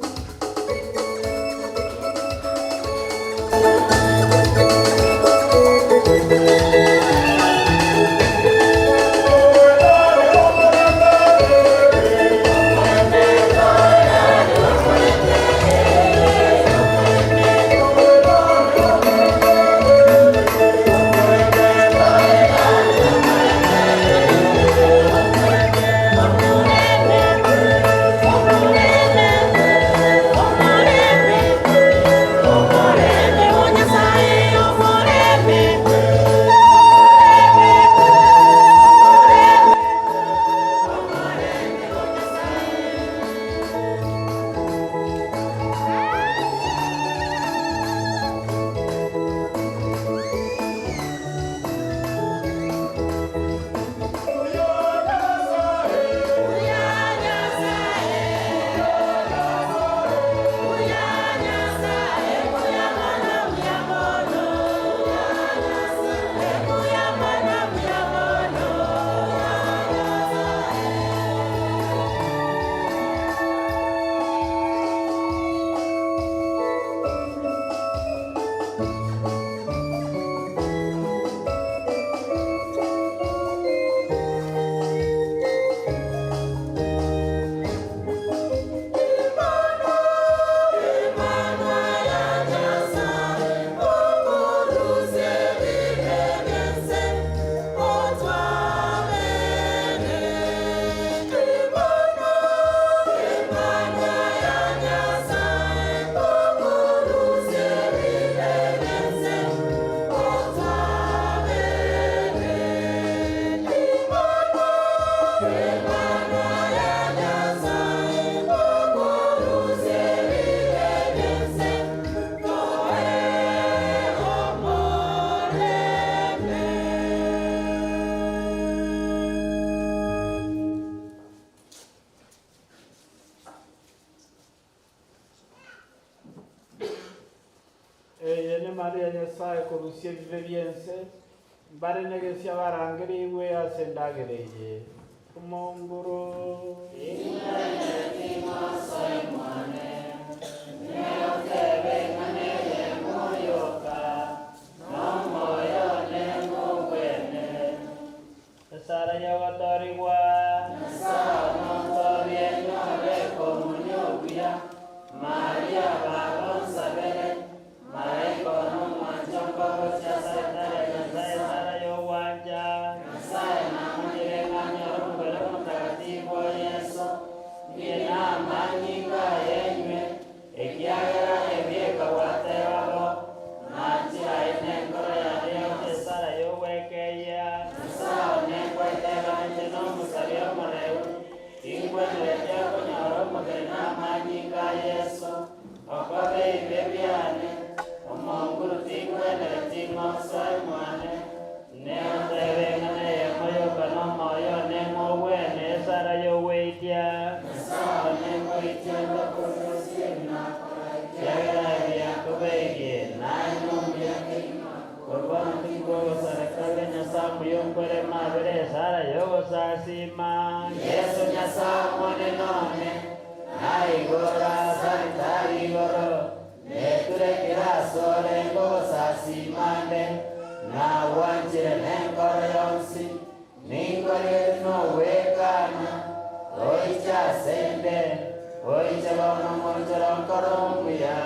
S2: ya Nyasaye kurusia bibe byense mbare negesia barangiriwe asendagereye kumongoro Sara ya watoriwa Sara montorie nore komuniogia Maria babon sabere Maiko no manchongo cha satare Sara yo wanja Sara na mjire kanyo rumbele mtakatifu Yesu Niena manyika yenywe Ekiagera ebieka wate wabo Nachira inenkoro ya Dio Sara yo wekeya Sara nekwetega ncheno musabio moreu Ingwenetia kunyoro mugena manyika Yesu Okobe ibebiane Omonguru tingwenere tingosoy mwane Neotevengane yemoyo kano moyo nemowene Sara yo weitia Sara nemwitia ndokurusiena Yagera yakubege nanyumya Korban tingo sarekale nyasamu yonkore mabere Sara yo sasima Yesu nyasamu nenone Aigora sanitari goro Neture kira sore ngo sasimande Na wanjire nenkoro yonsi Ningore no wekana Oicha sende Oicha bono monjero korombuya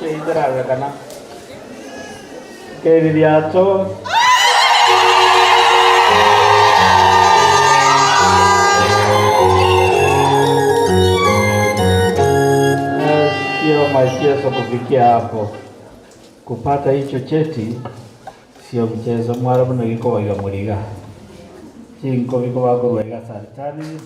S2: keithiragekana keririato sio mchezo kufikia hapo. Kupata hicho cheti sio mchezo. Mwarabu na giko wa muriga chinko biko wako wega saritani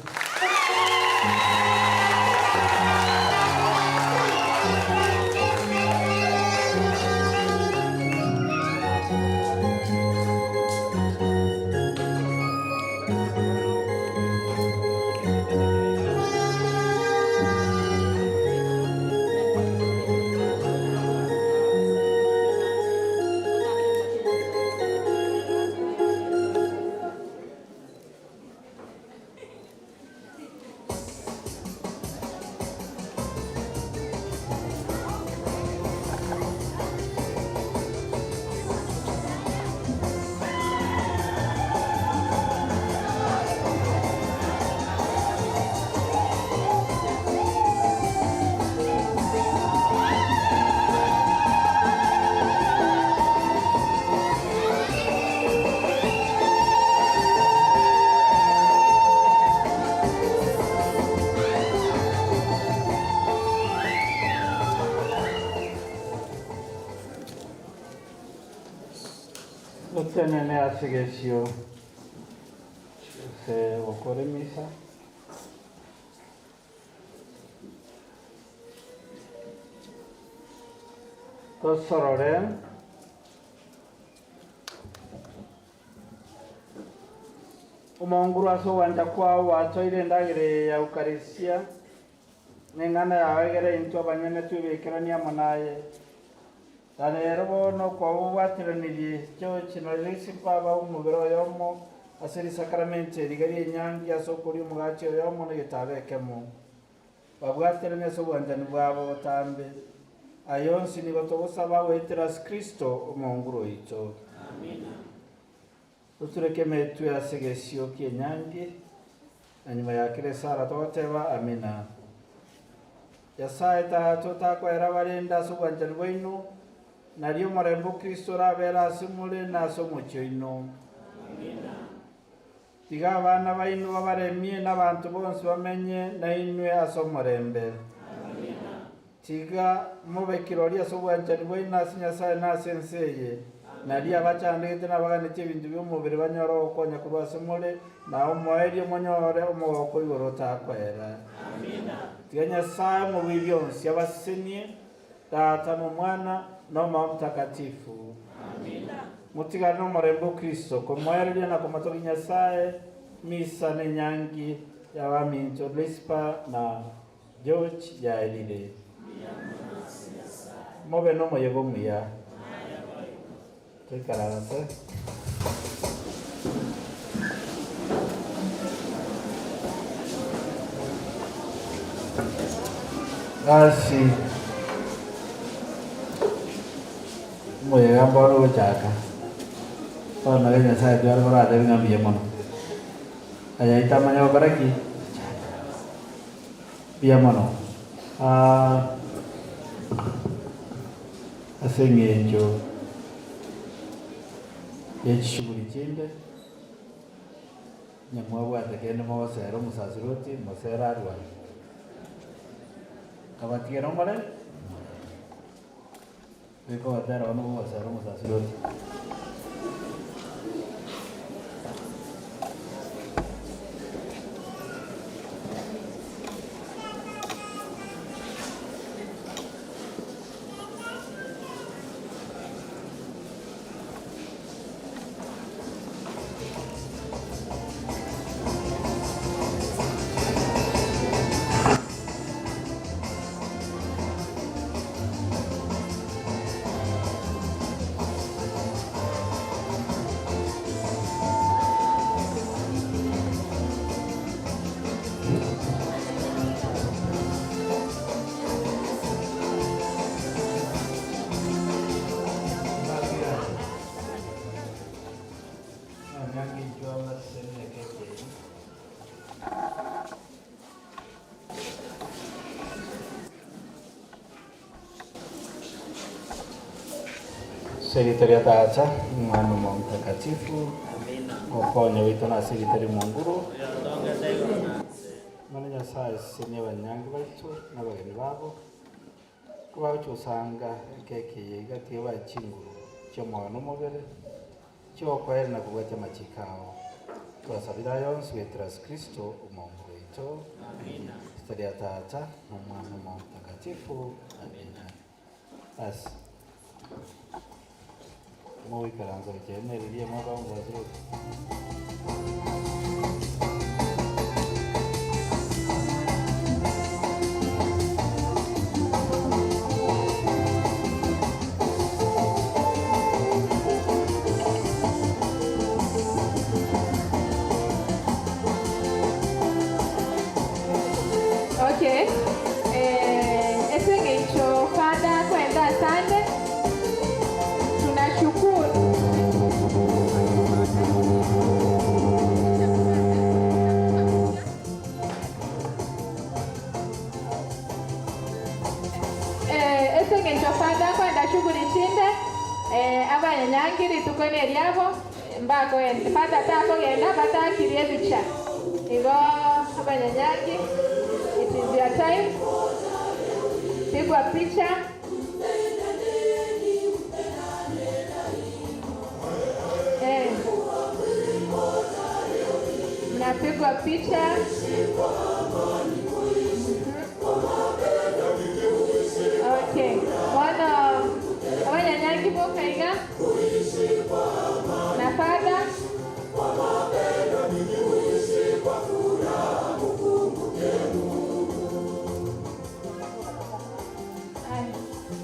S2: Tenene asegesio se okore misa tosorore omonguru aso wanja kwao watoire endagire ya ukarisia neng'ana yawe gere into abanyene twibikirania monaye rero bono kwa watiranirie cyo kinolisi baba umubiro yomo asiri sakramenti rigari nyangi asokuri umugache yomo ne gitabekemo babwatirane so bwanjani bwabo tambe ayonsi ni batobusaba wetras Kristo umonguro ito amina utureke metu ya segesio kinyangi anyuma yakire sara toteba amina yasaita tota era barenda so bwanjani bwino nario marembo Kristo rabera asimule naso mucyoino amina tiga abana baino babaremie n'abantu bonse bamenye na inwe asomorembe amina tiga mubekirori asobwanjani bwino asinyasa nasenseye naria abacandite n'abaganite ibintu by'umubiri banyoro okonya kurwa asimule naho moerio monyore omoko igoro takwera amina tiga nyasaye mu bibyonsi abasenie Tata mu Mwana no Mtakatifu. Amina. Mutigano marembo Kristo komwereria na komatoki Nyasaye misa ne nyangi ya waminto Lispa na George ya elide. Mobe no moyego muya. Tukarase. Asi moye gambaro chaka ona genya sai dwar gora de ngambie mono aya itamanya baraki pia mono asengenjo yechishuguli chinde nyamwabu atekene mawasero musasiroti masera arwa kabatigero mole Iko atara ono mawasero musasiroti Sekretariat Tata Mwana Mtakatifu Okonyo witu na sekretari Munguru Mana Nyasaye sine banyangi baitu n'abageni babo kuba cyosanga keke yigati y'abakinguru cyo mwana umubere cyo kwera na kubwate makikao twasabira yonse wetras Kristo umuntu wetu amina. Sekretariat Tata Mwana Mtakatifu amina. As muy caranzo que tiene el día más vamos a hacer.
S1: Okay. Ese que hizo Fada cuenta Sande. Tunashukuru. Ese que hizo Fada cuenta shughuli chinde. Abanyanyangiri tukone lyabo mbako Fada tako genda batakirie bicha. Igo abanyanyangi. It is your time. Pigwa picha. Mnapigwa picha. Okay. Mwana abanyanyangi boka iga. Na Fada.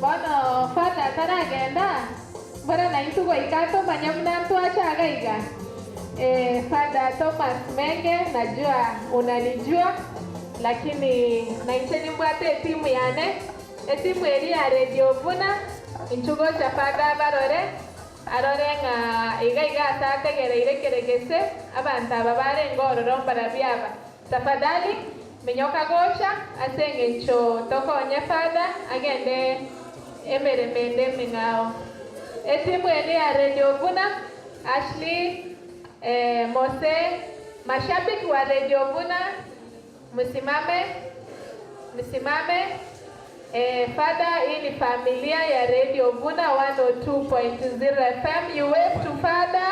S1: Bono Fada taragenda. Bora na itu kwa ikato manyamna tuacha iga. Fada Thomas Menge, najua unanijua, lakini naiteni mbwate timu yane. Timu eri ya Radio Vuna inchugo cha Fada barore arore nga iga asate gereire keregese abanta babare ngororo mbarabiaba. Tafadhali menyoka gosha asenge ncho tokonye Fada agende emere mende mingao. Timu eri ya Radio Vuna Ashley Mose, mashabiki wa Radio Vuna msimame. Fada, hii ni familia ya Radio Vuna 102.0 FM. You wave to Fada.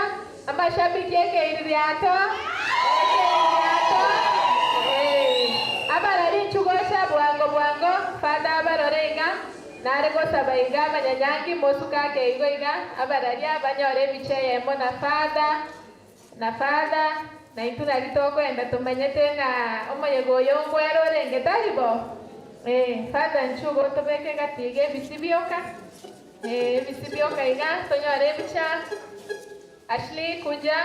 S1: Mashabiki yake iliato. Abarari chugosha bwango Fada abarorenga narego sabaiga manyanyangi mosuka ke igoiga abarari abanyore bicheye mo na Fada na ituna litoko enda tumanyete nga omayego yongwero renge talibo. Fada nchugo tobeke gatige bisibioka. Bisibioka iga tonyore bicha. Ashley kuja.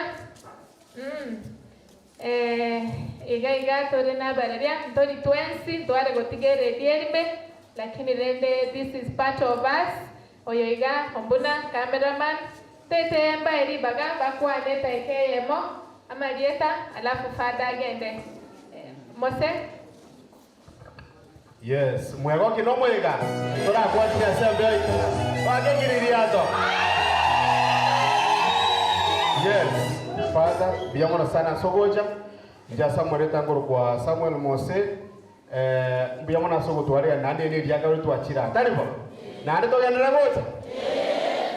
S1: Iga torena bararia tori twensi tware gotigere dierime lakini rende this is part of us. Oyo iga ombuna cameraman tete mbairi baga bakwa neta ikeyemo amalieta alafu Fada agende. Mose.
S6: Yes, mwego kino mwega. Tora kwa tia sembe wake kiririato. Yes, Fada biyamona sana sogoja. Nja Samuel tangoro kwa Samuel Mose. Biyamona sogo tware nande ni ryagaru twachira. Taribo. Nande to yanira gocha.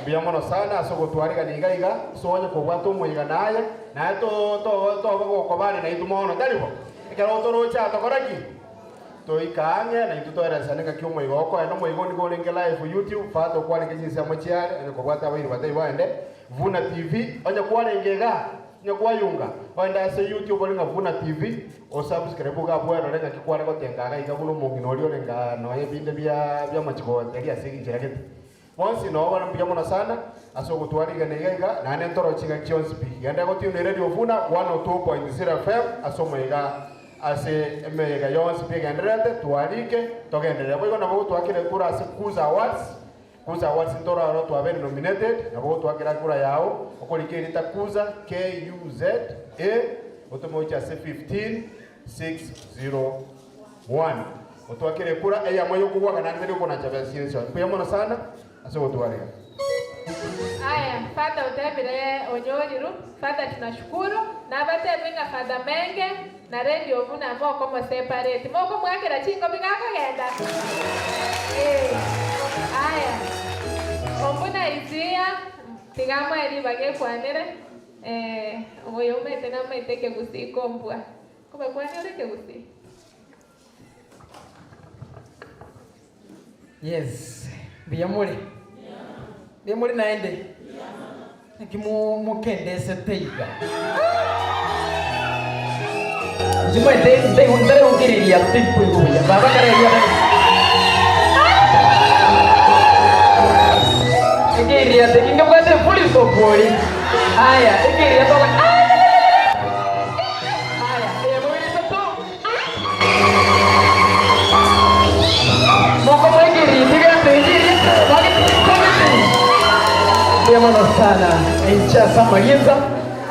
S6: Biyamona sana asogo twariga niga sonya ko gwato mwiga naye na to ko bane na itumono taribo ikaro to rocha to koraki to ikange na itutoera sana ka kyomo igoko no mwigo ni gole ngela live YouTube Fada kwa ni kinyi sa mochiare ko gwata bari batai baende Vuna TV onya kwa ngega nya kwa yunga oenda se YouTube oli Vuna TV o subscribe ga bwero renga kikwara ko tengaga igabuno mungino lyo renga no ebinde bya machiko teria siginjira gete. Once no wana mbiyamona sana asogo twariga negega na nentoro chiga kionsipi yanda go tune Radio Vuna 102.0 FM asomega ase emega yonsipi gendrete twarike togendere boyo na bo twakire kura ase Kuza Awards ntora ro twabere nominated na bo twakira kura yao okolikirita Kuza KUZA otomocha ase 15601 otwakire kura eya moyo kuwa kana ndere kona chabya science mbiyamona sana asogo twariga
S1: Haya, Fadha utembere onyoriru. Fadha tunashukuru. Na bateminga Fadha Menge na Radio Vuna moko mo separate. Moko mwakira chingo bigako genda. Haya. Ombuna izia tigamo eri bage kwanere. Oyo umete na umete ke gusi kompwa. Kuba kwanere ke gusi.
S5: Yes. Biyamuri. Biyamuri naende. Mukendese teiga. Juma de hundare ungiriya tipu ya. Baba kareya. Ungiriya de kinga bade fully so pori. Aya, ungiriya to. Aya, ya muri to. Moko ungiriya tiga ungiriya. Bagi komiti. Biyamana sana. Encha samaliza.